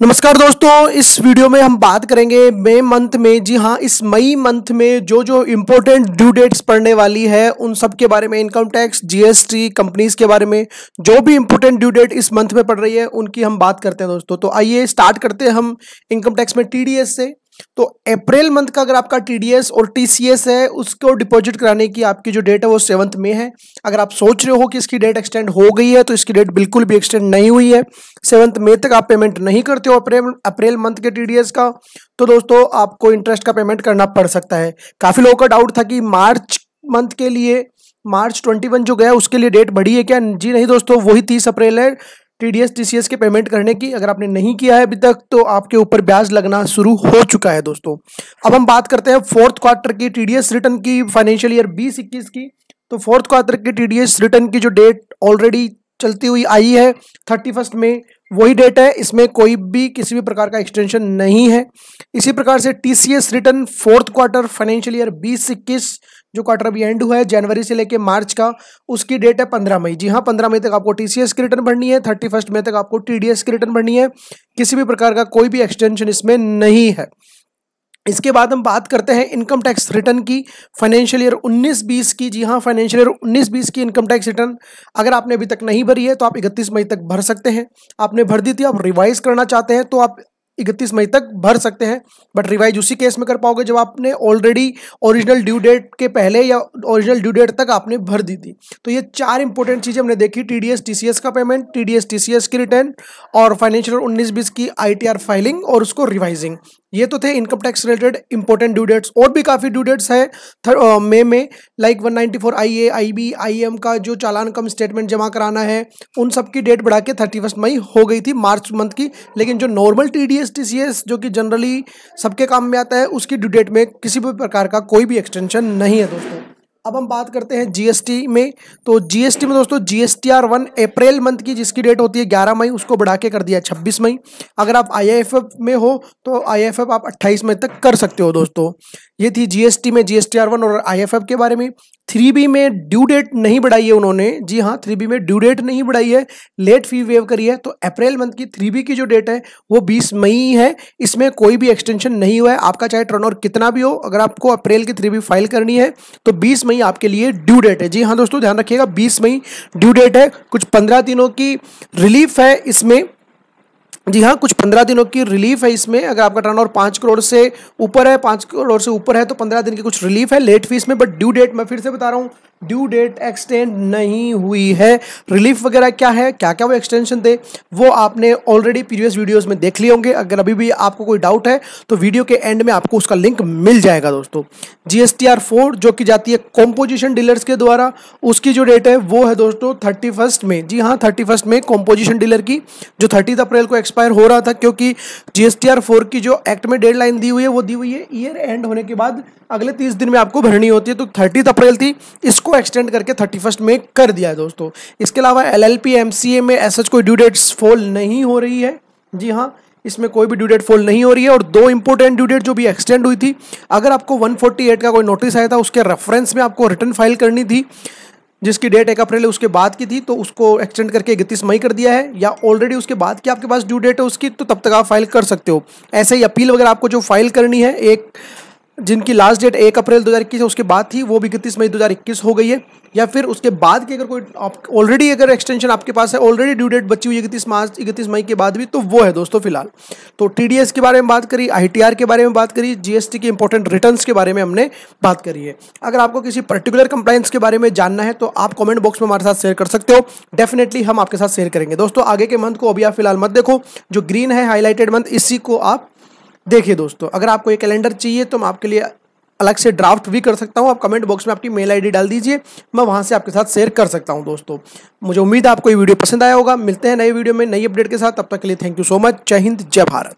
नमस्कार दोस्तों, इस वीडियो में हम बात करेंगे मई मंथ में। जी हाँ, इस मई मंथ में जो इम्पोर्टेंट ड्यू डेट्स पड़ने वाली है उन सब के बारे में, इनकम टैक्स, जीएसटी, कंपनीज के बारे में, जो भी इम्पोर्टेंट ड्यू डेट इस मंथ में पड़ रही है उनकी हम बात करते हैं दोस्तों। तो आइए स्टार्ट करते हैं हम इनकम टैक्स में टीडीएस से। तो अप्रैल मंथ का अगर आपका टीडीएस और टीसीएस है उसको डिपॉजिट कराने की आपकी जो डेट है वो 7 मई है। अगर आप सोच रहे हो कि इसकी डेट एक्सटेंड हो गई है तो इसकी डेट बिल्कुल भी एक्सटेंड नहीं हुई है। 7 मई तक आप पेमेंट नहीं करते हो अप्रैल मंथ के टीडीएस का, तो दोस्तों आपको इंटरेस्ट का पेमेंट करना पड़ सकता है। काफी लोगों का डाउट था कि मार्च मंथ के लिए, मार्च 21 जो गया उसके लिए डेट बढ़ी है क्या? जी नहीं दोस्तों, वही 30 अप्रैल है टीडीएस टीसीएस के पेमेंट करने की। अगर आपने नहीं किया है अभी तक तो आपके ऊपर ब्याज लगना शुरू हो चुका है दोस्तों। अब हम बात करते हैं फोर्थ क्वार्टर की टीडीएस रिटर्न की, फाइनेंशियल ईयर 20-21 की। तो फोर्थ क्वार्टर की टीडीएस रिटर्न की जो डेट ऑलरेडी चलती हुई आई है 31 में, वही डेट है। इसमें कोई भी किसी भी प्रकार का एक्सटेंशन नहीं है। इसी प्रकार से TCS return fourth quarter financial year 20-21, जो क्वार्टर अभी एंड हुआ है जनवरी से लेके मार्च का, उसकी डेट है 15 मई। जी हाँ, 15 मई तक आपको टीसीएस की रिटर्न भरनी है, 31 मई तक आपको टीडीएस की रिटर्न भरनी है। किसी भी प्रकार का कोई भी एक्सटेंशन इसमें नहीं है। इसके बाद हम बात करते हैं इनकम टैक्स रिटर्न की, फाइनेंशियल ईयर 19-20 की। जी हाँ, फाइनेंशियल ईयर 19-20 की इनकम टैक्स रिटर्न अगर आपने अभी तक नहीं भरी है तो आप 31 मई तक भर सकते हैं। आपने भर दी थी, आप रिवाइज करना चाहते हैं तो आप 31 मई तक भर सकते हैं, बट रिवाइज उसी केस में कर पाओगे जब आपने ऑलरेडी ओरिजिनल ड्यू डेट के पहले या ओरिजिनल ड्यू डेट तक आपने भर दी थी। तो ये चार इंपॉर्टेंट चीजें हमने देखी: टीडीएस टीसीएस का पेमेंट, टीडीएस टीसीएस की रिटर्न, और फाइनेंशियल 19-20 की आईटीआर फाइलिंग और उसको रिवाइजिंग। ये तो थे income tax related important due dates. और भी काफी ड्यू डेट्स है मई में, लाइक 194 आईए, आईबी, आईएम का जो चालान कम स्टेटमेंट जमा कराना है, उन सब की डेट बढ़ा के 31 मई हो गई थी मार्च मंथ की। लेकिन जो नॉर्मल टीडीएस टीसीएस जो कि जनरली सबके काम में आता है, उसकी ड्यू डेट में किसी भी प्रकार का कोई भी एक्सटेंशन नहीं है दोस्तों। अब हम बात करते हैं जीएसटी में। तो जीएसटी में दोस्तों GSTR 1 अप्रैल मंथ की जिसकी डेट होती है 11 मई, उसको बढ़ा के कर दिया 26 मई। अगर आप आईआईएफएफ में हो तो आईआईएफएफ आप 28 मई तक कर सकते हो दोस्तों। ये थी जीएसटी में GSTR 1 और आईआईएफएफ के बारे में। 3B में ड्यू डेट नहीं बढ़ाई है उन्होंने। जी हाँ, 3B में ड्यू डेट नहीं बढ़ाई है, लेट फी वेव करी है। तो अप्रैल मंथ की 3B की जो डेट है वो 20 मई है। इसमें कोई भी एक्सटेंशन नहीं हुआ है। आपका चाहे टर्नओवर कितना भी हो, अगर आपको अप्रैल की 3B फाइल करनी है तो 20 मई आपके लिए ड्यू डेट है। जी हाँ दोस्तों, ध्यान रखिएगा, 20 मई ड्यू डेट है। कुछ 15 दिनों की रिलीफ है इसमें। जी हाँ, कुछ 15 दिनों की रिलीफ है इसमें। अगर आपका टर्नओवर 5 करोड़ से ऊपर है, 5 करोड़ से ऊपर है तो 15 दिन की कुछ रिलीफ है लेट फीस में। बट ड्यू डेट, मैं फिर से बता रहा हूँ, ड्यू डेट एक्सटेंड नहीं हुई है। रिलीफ वगैरह क्या है, क्या क्या वो एक्सटेंशन थे, वो आपने ऑलरेडी प्रीवियस वीडियोस में देख लिए होंगे। अगर अभी भी आपको कोई डाउट है तो वीडियो के एंड में आपको उसका लिंक मिल जाएगा दोस्तों। GSTR 4 जो कि जाती है कॉम्पोजिशन डीलर्स के द्वारा, उसकी जो डेट है वो है दोस्तों 31 में। जी हाँ, 31 में कॉम्पोजिशन डीलर की, जो 30 अप्रैल को एक्सपायर हो रहा था, क्योंकि GSTR 4 की जो एक्ट में डेडलाइन दी हुई है वो दी हुई है ईयर एंड होने के बाद अगले 30 दिन में आपको भरनी होती है। तो 30 अप्रैल थी, इसको एक्सटेंड करके 31 में कर दिया है दोस्तों। इसके अलावा LLP MCA में ऐसा कोई ड्यू डेट्स फॉल नहीं हो रही है। जी हाँ, इसमें कोई भी ड्यू डेट फॉल नहीं हो रही है। और दो इंपॉर्टेंट ड्यू डेट जो भी एक्सटेंड हुई थी, अगर आपको 148 का कोई नोटिस आया था उसके रेफरेंस में आपको रिटर्न फाइल करनी थी, जिसकी डेट 1 अप्रैल उसके बाद की थी, तो उसको एक्सटेंड करके 31 मई कर दिया है। या ऑलरेडी उसके बाद की आपके पास ड्यू डेट है उसकी, तो तब तक आप फाइल कर सकते हो। ऐसे ही अपील वगैरह आपको जो फाइल करनी है, एक जिनकी लास्ट डेट 1 अप्रैल 2021 है उसके बाद थी, वो भी 31 मई 2021 हो गई है। या फिर उसके बाद की अगर कोई ऑलरेडी अगर एक्सटेंशन आपके पास है, ऑलरेडी ड्यू डेट बची हुई है 31 मई के बाद भी, तो वो है दोस्तों फिलहाल। तो टीडीएस के बारे में बात करी, आईटीआर के बारे में बात करी, जीएसटी की इंपॉर्टेंट रिटर्न्स के बारे में हमने बात करी है। अगर आपको किसी पर्टिकुलर कंप्लायंस के बारे में जानना है तो आप कमेंट बॉक्स में हमारे साथ शेयर कर सकते हो। डेफिनेटली हम आपके साथ शेयर करेंगे दोस्तों। आगे के मंथ को अभी आप फिलहाल मत देखो, जो ग्रीन है हाईलाइटेड मंथ, इसी को आप देखिए दोस्तों। अगर आपको ये कैलेंडर चाहिए तो मैं आपके लिए अलग से ड्राफ्ट भी कर सकता हूं। आप कमेंट बॉक्स में आपकी मेल आईडी डाल दीजिए, मैं वहां से आपके साथ शेयर कर सकता हूं दोस्तों। मुझे उम्मीद है आपको ये वीडियो पसंद आया होगा। मिलते हैं नए वीडियो में नई अपडेट के साथ, तब तक के लिए थैंक यू सो मच। जय हिंद, जय भारत।